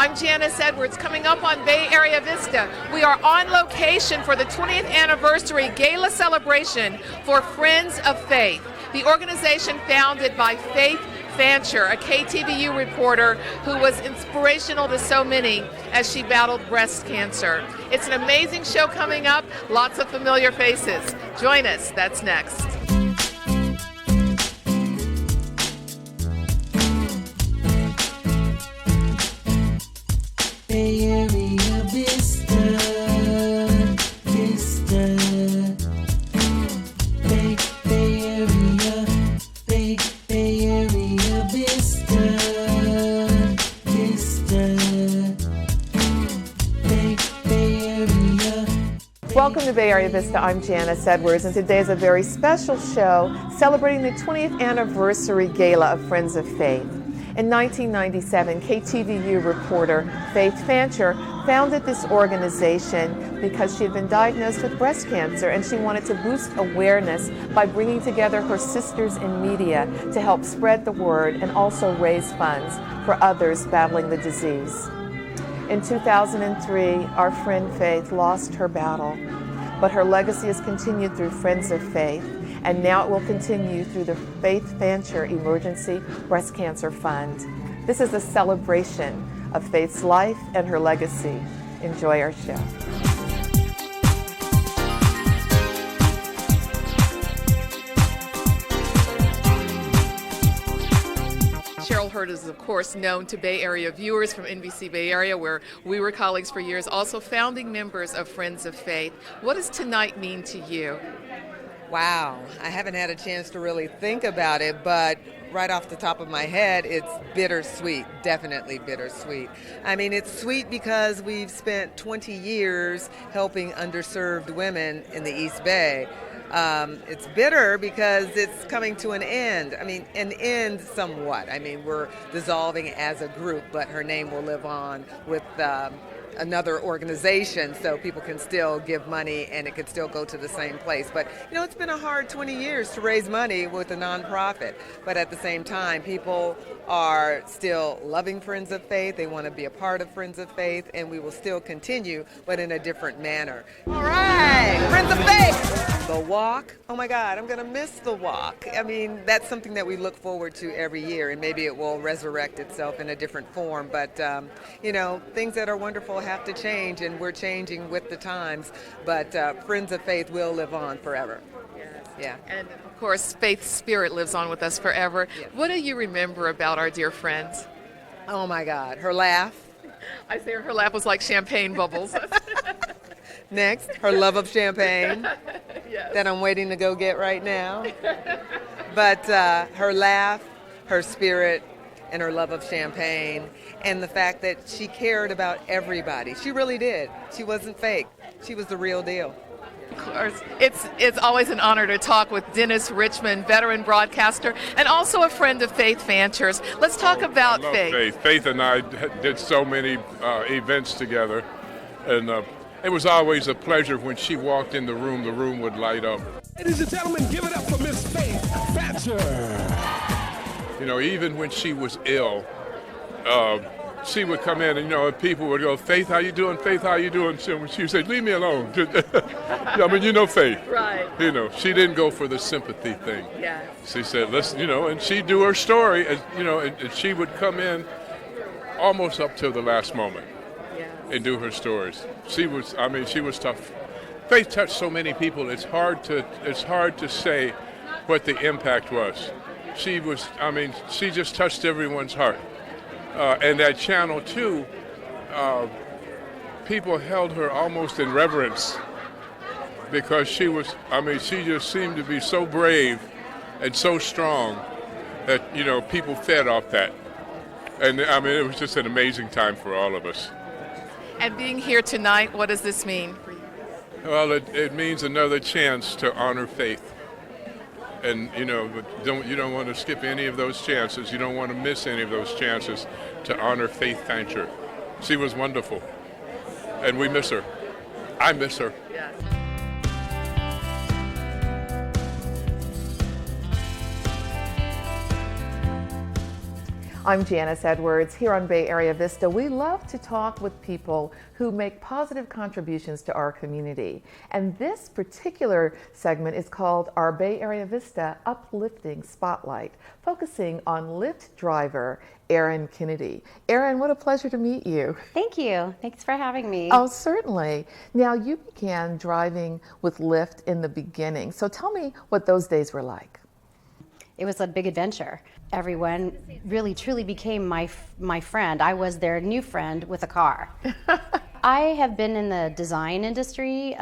I'm Janice Edwards. Coming up on Bay Area Vista, we are on location for the 20th Anniversary Gala celebration for Friends of Faith, the organization founded by Faith Fancher, a KTVU reporter who was inspirational to so many as she battled breast cancer. It's an amazing show coming up, lots of familiar faces. Join us, that's next. Bay Area Vista, Vista. Bay Area, Bay Area Vista, Vista. Bay Area. Welcome to Bay Area Vista. I'm Janice Edwards, and today is a very special show celebrating the 20th Anniversary Gala of Friends of Faith. In 1997, KTVU reporter Faith Fancher founded this organization because she had been diagnosed with breast cancer and she wanted to boost awareness by bringing together her sisters in media to help spread the word and also raise funds for others battling the disease. In 2003, our friend Faith lost her battle, but her legacy has continued through Friends of Faith, and now it will continue through the Faith Fancher Emergency Breast Cancer Fund. This is a celebration of Faith's life and her legacy. Enjoy our show. Cheryl Hurd is, of course, known to Bay Area viewers from NBC Bay Area, where we were colleagues for years, also founding members of Friends of Faith. What does tonight mean to you? Wow, I haven't had a chance to really think about it, but right off the top of my head, it's bittersweet, definitely bittersweet. I mean, it's sweet because we've spent 20 years helping underserved women in the East Bay. It's bitter because it's coming to an end. I mean, an end somewhat. I mean, we're dissolving as a group, but her name will live on with another organization, so people can still give money and it can still go to the same place. But, you know, it's been a hard 20 years to raise money with a nonprofit. But at the same time, people are still loving Friends of Faith. They want to be a part of Friends of Faith, and we will still continue, but in a different manner. All right, Friends of Faith! The walk, oh my God, I'm going to miss the walk. I mean, that's something that we look forward to every year, and maybe it will resurrect itself in a different form. But, you know, things that are wonderful have to change, and we're changing with the times. But Friends of Faith will live on forever. Yes. Yeah. And, of course, Faith's spirit lives on with us forever. Yes. What do you remember about our dear friends? Oh my God, her laugh. I say her laugh was like champagne bubbles. Next, her love of champagne. Yes. That I'm waiting to go get right now. But her laugh, her spirit, and her love of champagne, and the fact that she cared about everybody. She really did. She wasn't fake. She was the real deal. Of course. It's always an honor to talk with Dennis Richmond, veteran broadcaster, and also a friend of Faith Fancher's. Let's talk about Faith. Faith and I did so many events together, and it was always a pleasure when she walked in the room would light up. Ladies and gentlemen, give it up for Miss Faith Fancher. You know, even when she was ill, she would come in and, you know, people would go, Faith, how you doing? Faith, how you doing? She would say, leave me alone. I mean, you know Faith. Right. You know, she didn't go for the sympathy thing. Yes. She said, listen, you know, and she'd do her story, and, you know, and she would come in almost up till the last moment. Yes. And do her stories. She was tough. Faith touched so many people. It's hard to say what the impact was. She just touched everyone's heart. And that channel too, people held her almost in reverence because she just seemed to be so brave and so strong that, you know, people fed off that. And I mean, it was just an amazing time for all of us. And being here tonight, what does this mean for you? Well, it means another chance to honor Faith. And, you know, you don't want to skip any of those chances. You don't want to miss any of those chances to honor Faith Fancher. She was wonderful. And we miss her. I miss her. Yes. I'm Janice Edwards. Here on Bay Area Vista, we love to talk with people who make positive contributions to our community. And this particular segment is called our Bay Area Vista Uplifting Spotlight, focusing on Lyft driver Erin Kennedy. Erin, what a pleasure to meet you. Thank you. Thanks for having me. Oh, certainly. Now, you began driving with Lyft in the beginning. So tell me what those days were like. It was a big adventure. Everyone really truly became my friend. I was their new friend with a car. I have been in the design industry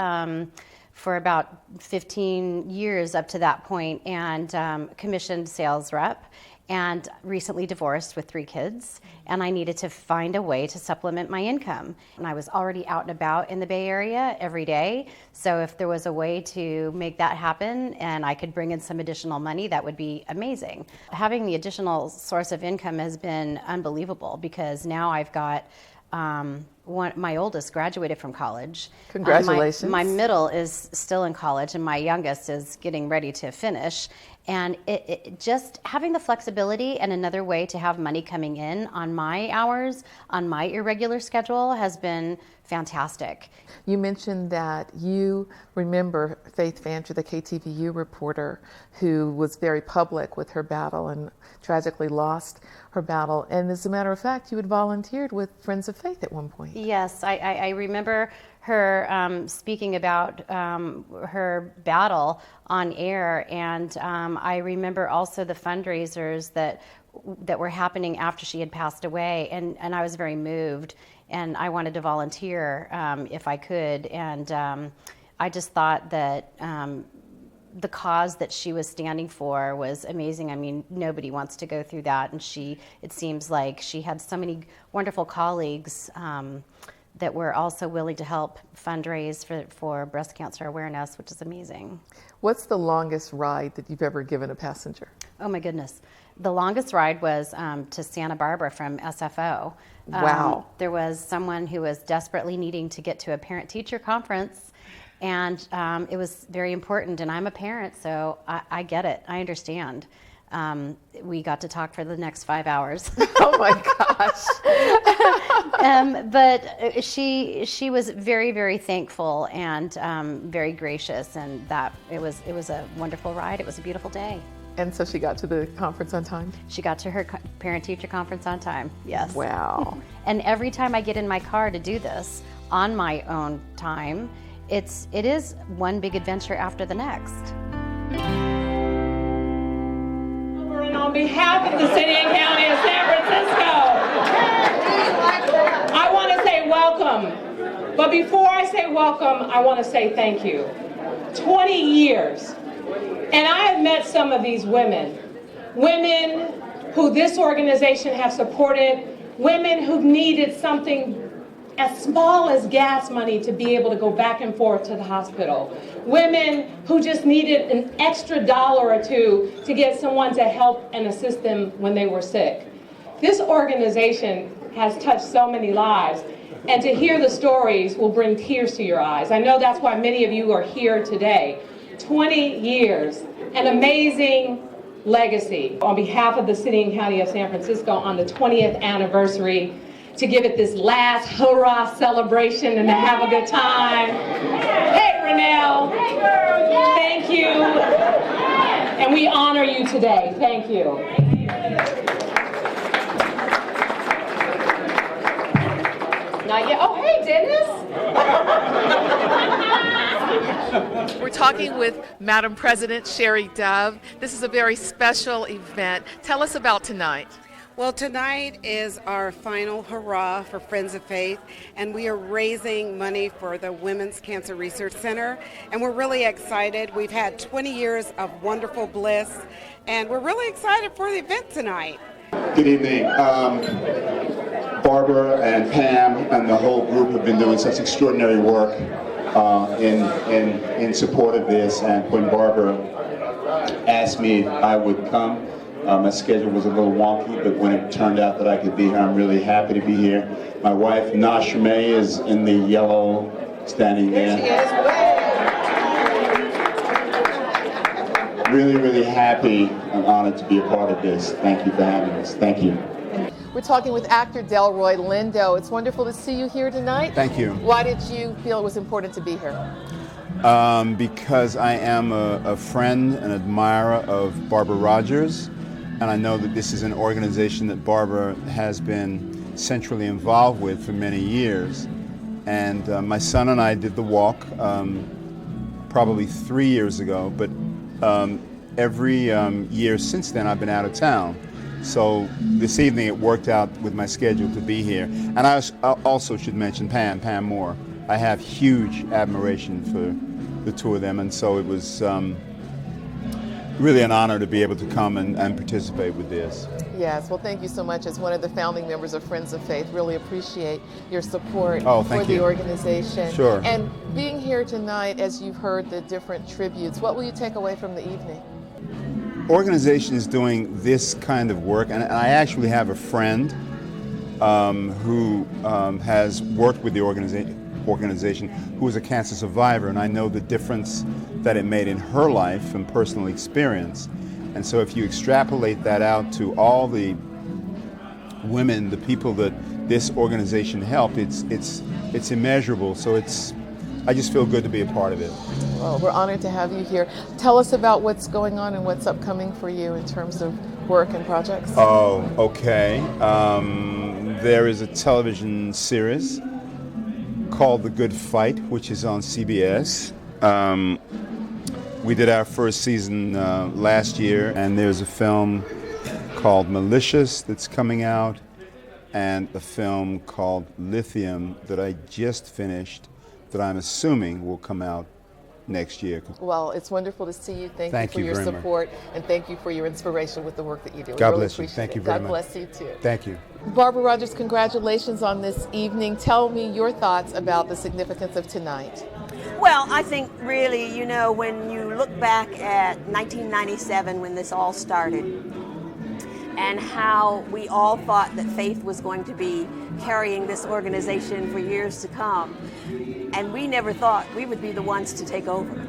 for about 15 years up to that point, and commissioned sales rep, and recently divorced with 3 kids, and I needed to find a way to supplement my income. And I was already out and about in the Bay Area every day, so if there was a way to make that happen and I could bring in some additional money, that would be amazing. Having the additional source of income has been unbelievable, because now I've got my oldest graduated from college. Congratulations. My middle is still in college, and my youngest is getting ready to finish. And it just having the flexibility and another way to have money coming in on my hours, on my irregular schedule, has been fantastic. You mentioned that you remember Faith Fancher, the KTVU reporter, who was very public with her battle and tragically lost her battle. And as a matter of fact, you had volunteered with Friends of Faith at one point. Yes, I remember her speaking about her battle on air, and I remember also the fundraisers that were happening after she had passed away, and I was very moved, and I wanted to volunteer if I could, and I just thought that the cause that she was standing for was amazing. I mean, nobody wants to go through that, and it seems like she had so many wonderful colleagues that were also willing to help fundraise for breast cancer awareness, which is amazing. What's the longest ride that you've ever given a passenger? Oh my goodness. The longest ride was to Santa Barbara from SFO. Wow. There was someone who was desperately needing to get to a parent-teacher conference, and it was very important, and I'm a parent, so I get it. I understand. We got to talk for the next 5 hours. Oh my gosh. But she was very, very thankful and very gracious, and that it was a wonderful ride. It was a beautiful day. And so she got to the conference on time? She got to her parent-teacher conference on time, yes. Wow. And every time I get in my car to do this on my own time, it is one big adventure after the next. And on behalf of the City and County of San Francisco, I want to say welcome. But before I say welcome, I want to say thank you. 20 years. And I have met some of these women who this organization have supported, women who've needed something as small as gas money to be able to go back and forth to the hospital. Women who just needed an extra dollar or two to get someone to help and assist them when they were sick. This organization has touched so many lives, and to hear the stories will bring tears to your eyes. I know that's why many of you are here today. 20 years, an amazing legacy. On behalf of the City and County of San Francisco, on the 20th anniversary, to give it this last hurrah celebration and to have a good time. Hey, Renel. Hey, girl. Thank you. And we honor you today. Thank you. Not yet. Oh, hey, Dennis. We're talking with Madam President Cheri Dove. This is a very special event. Tell us about tonight. Well, tonight is our final hurrah for Friends of Faith, and we are raising money for the Women's Cancer Research Center, and we're really excited. We've had 20 years of wonderful bliss, and we're really excited for the event tonight. Good evening. Barbara and Pam and the whole group have been doing such extraordinary work in support of this, and when Barbara asked me if I would come, my schedule was a little wonky, but when it turned out that I could be here, I'm really happy to be here. My wife, Nashme, is in the yellow, standing there. Really, really happy and honored to be a part of this. Thank you for having us. Thank you. We're talking with actor Delroy Lindo. It's wonderful to see you here tonight. Thank you. Why did you feel it was important to be here? Because I am a friend and admirer of Barbara Rodgers, and I know that this is an organization that Barbara has been centrally involved with for many years. And my son and I did the walk probably 3 years ago, but every year since then I've been out of town. So this evening it worked out with my schedule to be here. And I also should mention Pam Moore. I have huge admiration for the two of them, and so it was really an honor to be able to come and participate with this. Yes, well, thank you so much. As one of the founding members of Friends of Faith, really appreciate your support for the organization. Sure. And being here tonight, as you've heard the different tributes, what will you take away from the evening? Organization is doing this kind of work, and I actually have a friend who has worked with the organization who was a cancer survivor, and I know the difference that it made in her life and personal experience. And so if you extrapolate that out to all the women, the people that this organization helped, it's immeasurable. So I just feel good to be a part of it. Well, we're honored to have you here. Tell us about what's going on and what's upcoming for you in terms of work and projects. Oh, okay. There is a television series called The Good Fight, which is on CBS. We did our first season last year, and there's a film called Malicious that's coming out, and a film called Lithium that I just finished that I'm assuming will come out next year. Well, it's wonderful to see you. Thank you for your support, and thank you for your inspiration with the work that you do. God bless you. Thank you very much. God bless you too. Thank you. Barbara Rodgers, congratulations on this evening. Tell me your thoughts about the significance of tonight. Well, I think really, you know, when you look back at 1997 when this all started and how we all thought that Faith was going to be carrying this organization for years to come, and we never thought we would be the ones to take over.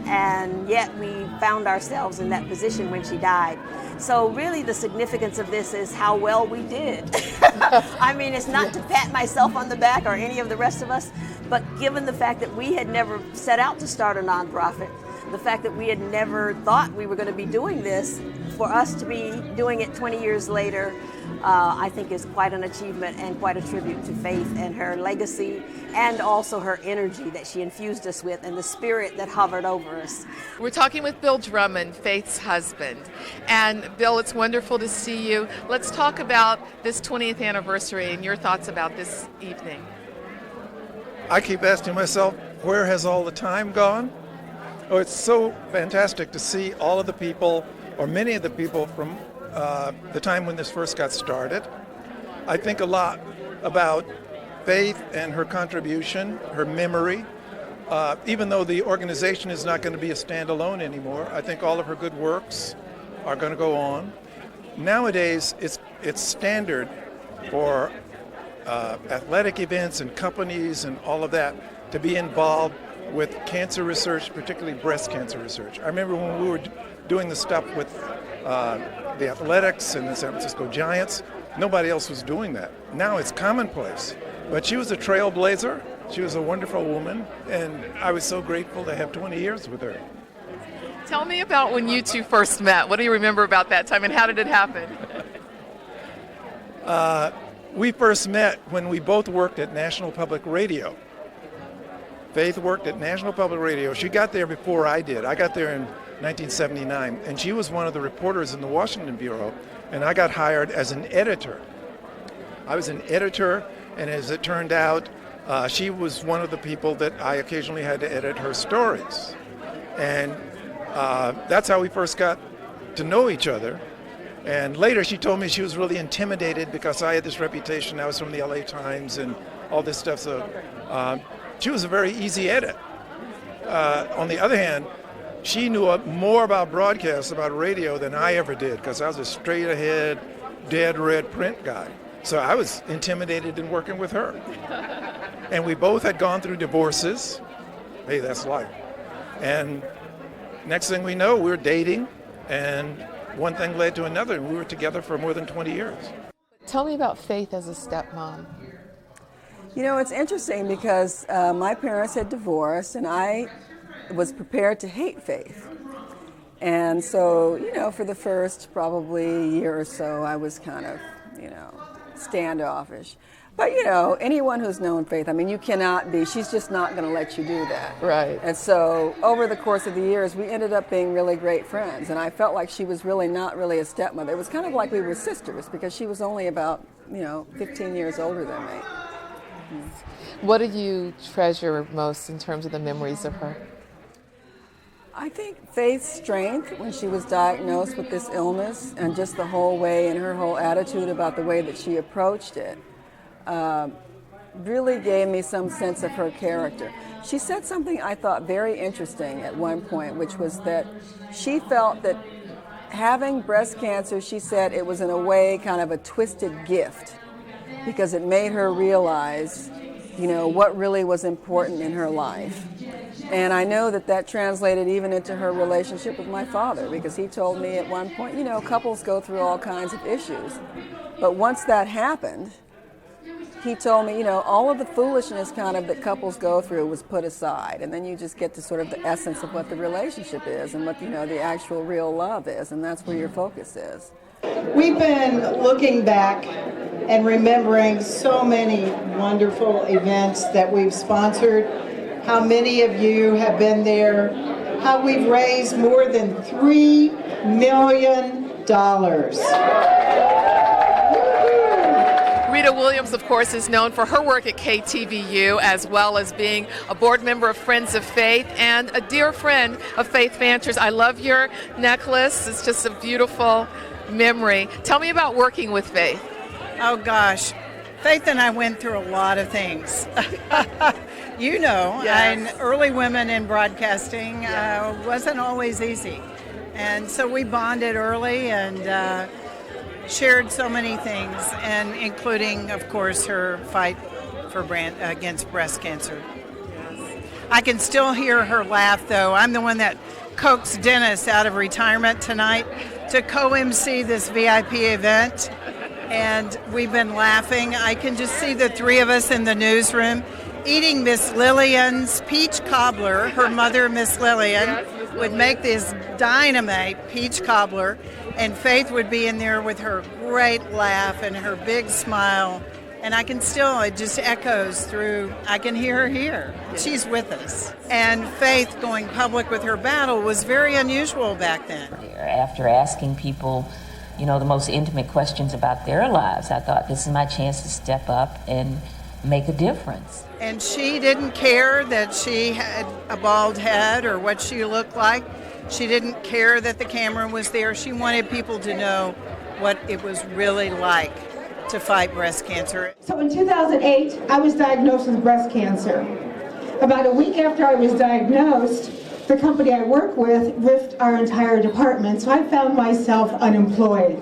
And yet we found ourselves in that position when she died. So really the significance of this is how well we did. I mean, it's not to pat myself on the back or any of the rest of us, but given the fact that we had never set out to start a nonprofit, the fact that we had never thought we were going to be doing this, for us to be doing it 20 years later, I think is quite an achievement and quite a tribute to Faith and her legacy, and also her energy that she infused us with and the spirit that hovered over us. We're talking with Bill Drummond, Faith's husband. And Bill, it's wonderful to see you. Let's talk about this 20th anniversary and your thoughts about this evening. I keep asking myself, where has all the time gone? Oh, it's so fantastic to see all of the people, or many of the people from the time when this first got started. I think a lot about Faith and her contribution, her memory. Even though the organization is not going to be a standalone anymore, I think all of her good works are going to go on. Nowadays, it's standard for athletic events and companies and all of that to be involved with cancer research, particularly breast cancer research. I remember when we were doing the stuff with the athletics and the San Francisco Giants, nobody else was doing that. Now it's commonplace. But she was a trailblazer. She was a wonderful woman, and I was so grateful to have 20 years with her. Tell me about when you two first met. What do you remember about that time, and how did it happen? We first met when we both worked at National Public Radio. Faith worked at National Public Radio. She got there before I did. I got there in 1979, and she was one of the reporters in the Washington Bureau, and I got hired as an editor. I was an editor, and as it turned out, she was one of the people that I occasionally had to edit her stories. And that's how we first got to know each other. And later she told me she was really intimidated because I had this reputation. I was from the LA Times and all this stuff. So she was a very easy edit. On the other hand, she knew more about broadcasts, about radio than I ever did, because I was a straight ahead, dead red print guy. So I was intimidated in working with her. And we both had gone through divorces. Hey, that's life. And next thing we know, we were dating, and one thing led to another, and we were together for more than 20 years. Tell me about Faith as a stepmom. You know, it's interesting because my parents had divorced, and I was prepared to hate Faith. And so, you know, for the first probably year or so, I was kind of, you know, standoffish. But, you know, anyone who's known Faith, I mean, you cannot be, she's just not going to let you do that. Right. And so over the course of the years, we ended up being really great friends. And I felt like she was really not really a stepmother. It was kind of like we were sisters because she was only about, 15 years older than me. What do you treasure most in terms of the memories of her? I think Faith's strength when she was diagnosed with this illness and just the whole way and her whole attitude about the way that she approached it really gave me some sense of her character. She said something I thought very interesting at one point, which was that she felt that having breast cancer, she said it was in a way kind of a twisted gift because it made her realize, what really was important in her life. And I know that that translated even into her relationship with my father, because he told me at one point, couples go through all kinds of issues. But once that happened, he told me, all of the foolishness kind of that couples go through was put aside. And then you just get to sort of the essence of what the relationship is and what, the actual real love is. And that's where your focus is. We've been looking back and remembering so many wonderful events that we've sponsored, how many of you have been there, how we've raised more than $3 million. Rita Williams, of course, is known for her work at KTVU, as well as being a board member of Friends of Faith and a dear friend of Faith Fancher's. I love your necklace. It's just a beautiful memory. Tell me about working with Faith. Oh, gosh. Faith and I went through a lot of things. Yes. And early women in broadcasting wasn't always easy. And so we bonded early and shared so many things, and including, of course, her fight against breast cancer. I can still hear her laugh, though. I'm the one that coaxed Dennis out of retirement tonight to co-MC this VIP event, and we've been laughing. I can just see the three of us in the newsroom eating Miss Lillian's peach cobbler. Her mother, Miss Lillian, would make this dynamite peach cobbler, and Faith would be in there with her great laugh and her big smile. And I can still, it just echoes through, I can hear her here. She's with us. And Faith going public with her battle was very unusual back then. After asking people, the most intimate questions about their lives, I thought this is my chance to step up and make a difference. And she didn't care that she had a bald head or what she looked like. She didn't care that the camera was there. She wanted people to know what it was really like to fight breast cancer. So in 2008, I was diagnosed with breast cancer. About a week after I was diagnosed, the company I work with ripped our entire department, so I found myself unemployed.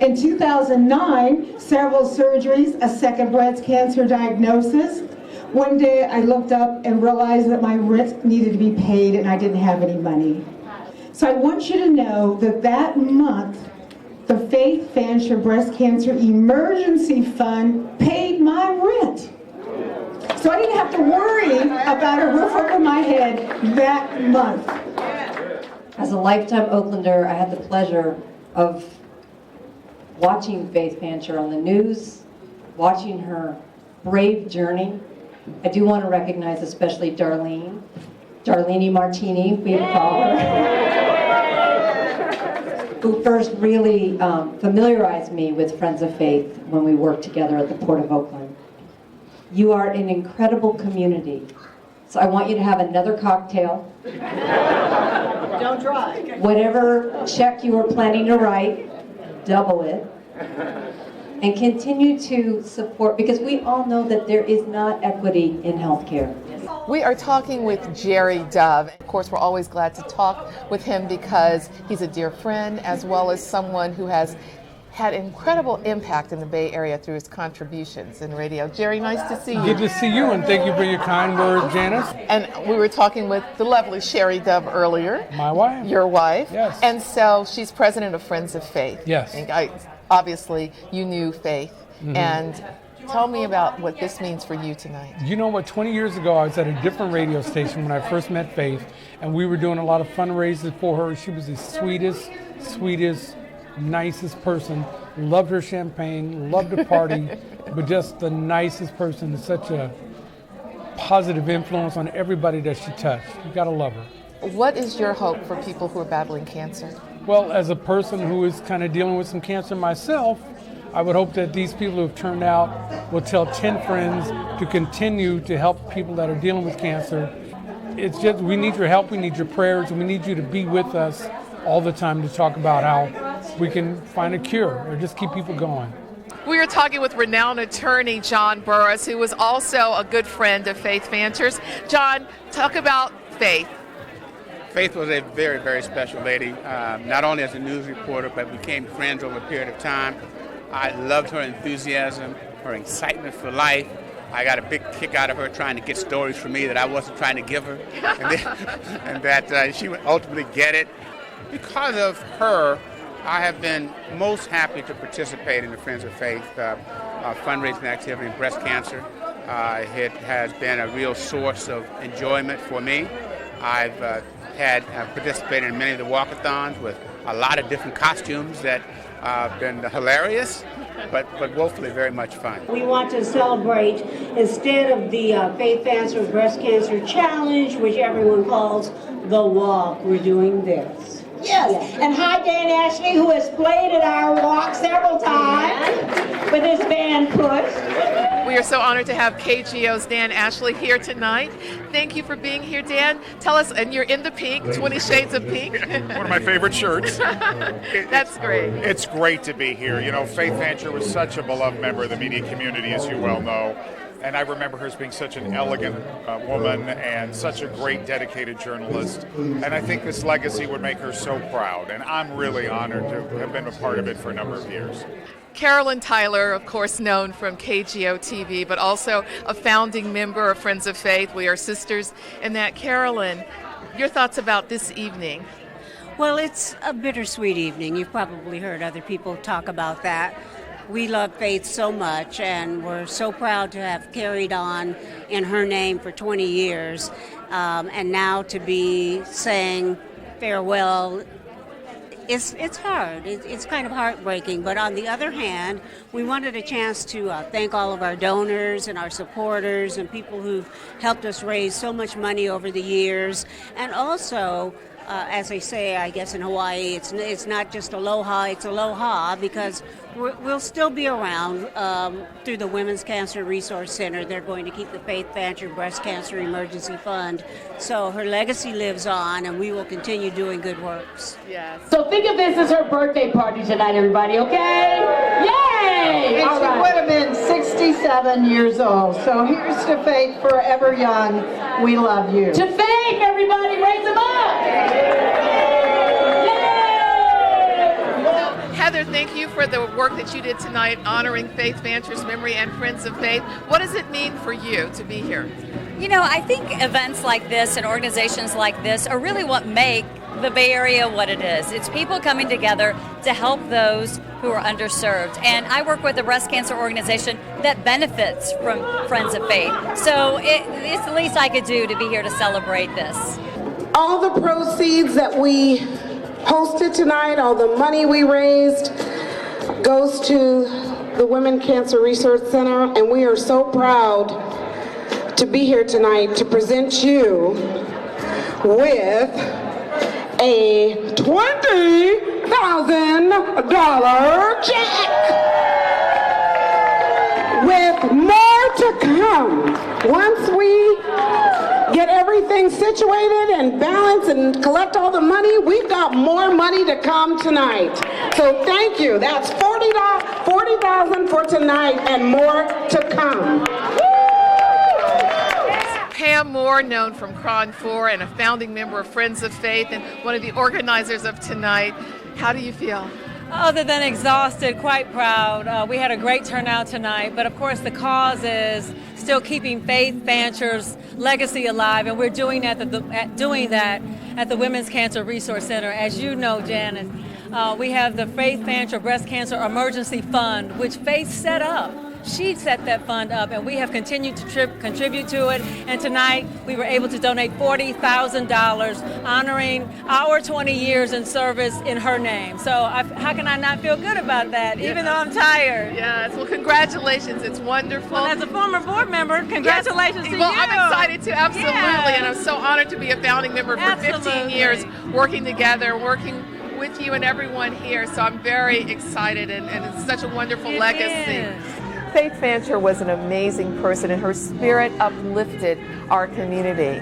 In 2009, several surgeries, a second breast cancer diagnosis. One day I looked up and realized that my rent needed to be paid and I didn't have any money. So I want you to know that that month, the Faith Fancher Breast Cancer Emergency Fund paid my rent. So I didn't have to worry about a roof over my head that month. As a lifetime Oaklander, I had the pleasure of watching Faith Fancher on the news, watching her brave journey. I do want to recognize especially Darlene Martini, we call her, who first really familiarized me with Friends of Faith when we worked together at the Port of Oakland. You are an incredible community. So I want you to have another cocktail. Don't drive. Whatever check you are planning to write, double it. And continue to support, because we all know that there is not equity in healthcare. We are talking with Gerry Dove. Of course, we're always glad to talk with him because he's a dear friend as well as someone who has had incredible impact in the Bay Area through his contributions in radio. Gerry, nice to see you. Good to see you, and thank you for your kind words, Janice. And we were talking with the lovely Cheri Dove earlier. My wife. Your wife. Yes. And so she's president of Friends of Faith. Yes. And I obviously you knew Faith. Mhm. And tell me about what this means for you tonight. You know what, 20 years ago, I was at a different radio station when I first met Faith, and we were doing a lot of fundraisers for her. She was the sweetest, nicest person. Loved her champagne, loved to party, but just the nicest person. And such a positive influence on everybody that she touched. You gotta love her. What is your hope for people who are battling cancer? Well, as a person who is kind of dealing with some cancer myself, I would hope that these people who have turned out will tell 10 friends to continue to help people that are dealing with cancer. It's just, we need your help, we need your prayers, and we need you to be with us all the time to talk about how we can find a cure or just keep people going. We are talking with renowned attorney John Burris, who was also a good friend of Faith Fancher's. John, talk about Faith. Faith was a very, very special lady, not only as a news reporter, but became friends over a period of time. I loved her enthusiasm, her excitement for life. I got a big kick out of her trying to get stories from me that I wasn't trying to give her, and that she would ultimately get it. Because of her, I have been most happy to participate in the Friends of Faith fundraising activity in breast cancer. It has been a real source of enjoyment for me. I've participated in many of the walkathons with a lot of different costumes that have been hilarious, but woefully very much fun. We want to celebrate, instead of the Faith Fancher Breast Cancer Challenge, which everyone calls the walk, we're doing this. Yes, and hi Dan Ashley, who has played at our walk several times with his band Push. We are so honored to have KGO's Dan Ashley here tonight. Thank you for being here, Dan. Tell us, and you're in the pink, 20 Shades of Pink. One of my favorite shirts. That's great. It's great to be here. You know, Faith Fancher was such a beloved member of the media community, as you well know. And I remember her as being such an elegant woman and such a great, dedicated journalist. And I think this legacy would make her so proud. And I'm really honored to have been a part of it for a number of years. Carolyn Tyler, of course, known from KGO TV, but also a founding member of Friends of Faith. We are sisters in that. Carolyn, your thoughts about this evening? Well, it's a bittersweet evening. You've probably heard other people talk about that. We love Faith so much, and we're so proud to have carried on in her name for 20 years. And now to be saying farewell, it's hard. It's kind of heartbreaking. But on the other hand, we wanted a chance to thank all of our donors and our supporters and people who've helped us raise so much money over the years. And also, as they say, I guess in Hawaii, it's not just aloha, it's aloha, because we'll still be around through the Women's Cancer Resource Center. They're going to keep the Faith Fancher Breast Cancer Emergency Fund. So her legacy lives on, and we will continue doing good works. Yes. So think of this as her birthday party tonight, everybody, okay? Yay! And All she right. would have been 67 years old. So here's to Faith, forever young. We love you. To Faith, everybody, raise them up! Heather, thank you for the work that you did tonight honoring Faith Fancher's memory and Friends of Faith. What does it mean for you to be here? You know, I think events like this and organizations like this are really what make the Bay Area what it is. It's people coming together to help those who are underserved. And I work with a breast cancer organization that benefits from Friends of Faith. So it's the least I could do to be here to celebrate this. All the proceeds that we hosted tonight, all the money we raised, goes to the Women's Cancer Research Center, and we are so proud to be here tonight to present you with a $20,000 check with more to come. Once we get everything situated and balanced and collect all the money, we've got more money to come tonight. So thank you. That's $40,000 for tonight and more to come. Pam Moore, known from Cron 4 and a founding member of Friends of Faith and one of the organizers of tonight. How do you feel? Other than exhausted, quite proud. We had a great turnout tonight, but of course the cause is still keeping Faith Fancher's legacy alive, and we're doing that at the Women's Cancer Resource Center. As you know, Jan, and We have the Faith Fancher Breast Cancer Emergency Fund, which Faith set up. She set that fund up, and we have continued to contribute to it. And tonight, we were able to donate $40,000, honoring our 20 years in service in her name. So how can I not feel good about that, even though I'm tired? Yes, well, congratulations. It's wonderful. Well, as a former board member, congratulations to you. Well, I'm excited too, absolutely. Yes. And I'm so honored to be a founding member for 15 years, working together, working with you and everyone here. So I'm very excited, and it's such a wonderful legacy. Faith Fancher was an amazing person, and her spirit uplifted our community.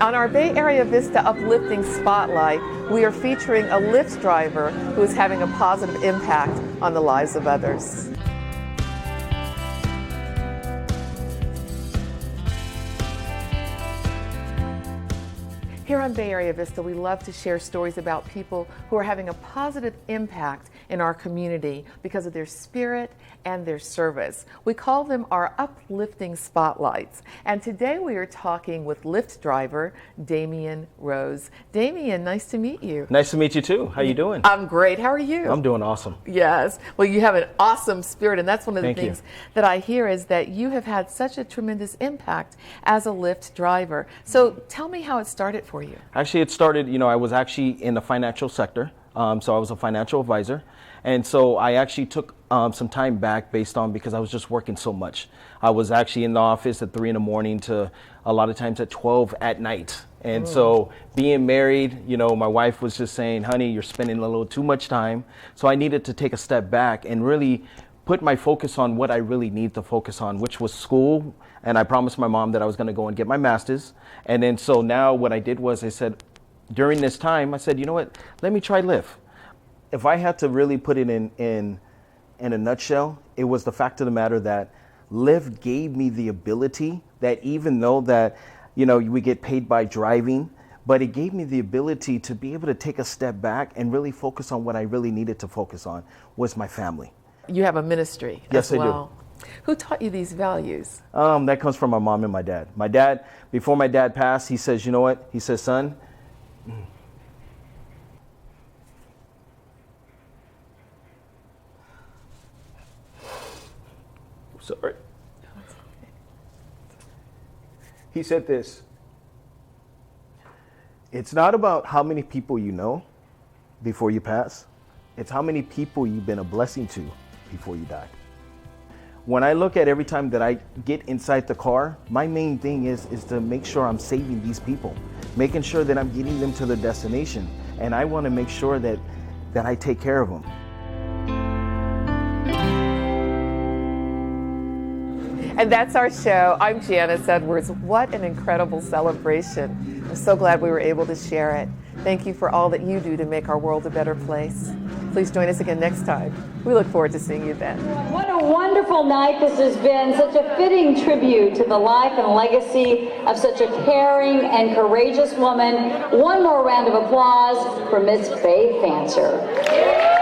On our Bay Area Vista Uplifting Spotlight, we are featuring a Lyft driver who is having a positive impact on the lives of others. Here on Bay Area Vista, we love to share stories about people who are having a positive impact in our community because of their spirit and their service. We call them our uplifting spotlights. And today we are talking with Lyft driver Damian Rose. Damian, nice to meet you. Nice to meet you too. How you doing? I'm great. How are you? I'm doing awesome. Yes. Well, you have an awesome spirit, and that's one of the Thank things you. that I hear is that you have had such a tremendous impact as a Lyft driver. So tell me how it started for you. Actually, it started, I was actually in the financial sector. So I was a financial advisor. And so I actually took some time back because I was just working so much. I was actually in the office at 3 in the morning to a lot of times at 12 at night. And so being married, my wife was just saying, honey, you're spending a little too much time. So I needed to take a step back and really put my focus on what I really need to focus on, which was school. And I promised my mom that I was going to go and get my master's. And then so now what I did was I said, during this time, I said, you know what, let me try Lyft. If I had to really put it in a nutshell, it was the fact of the matter that Lyft gave me the ability that even though that, we get paid by driving, but it gave me the ability to be able to take a step back and really focus on what I really needed to focus on was my family. You have a ministry Yes, as I well. Who taught you these values? That comes from my mom and my dad. My dad, before my dad passed, he says, you know what? He says, son, sorry. He said this, it's not about how many people you know before you pass, it's how many people you've been a blessing to before you die. When I look at every time that I get inside the car, my main thing is to make sure I'm saving these people, making sure that I'm getting them to their destination. And I want to make sure that I take care of them. And that's our show. I'm Janice Edwards. What an incredible celebration. I'm so glad we were able to share it. Thank you for all that you do to make our world a better place. Please join us again next time. We look forward to seeing you then. What a wonderful night this has been. Such a fitting tribute to the life and legacy of such a caring and courageous woman. One more round of applause for Miss Faith Fancher.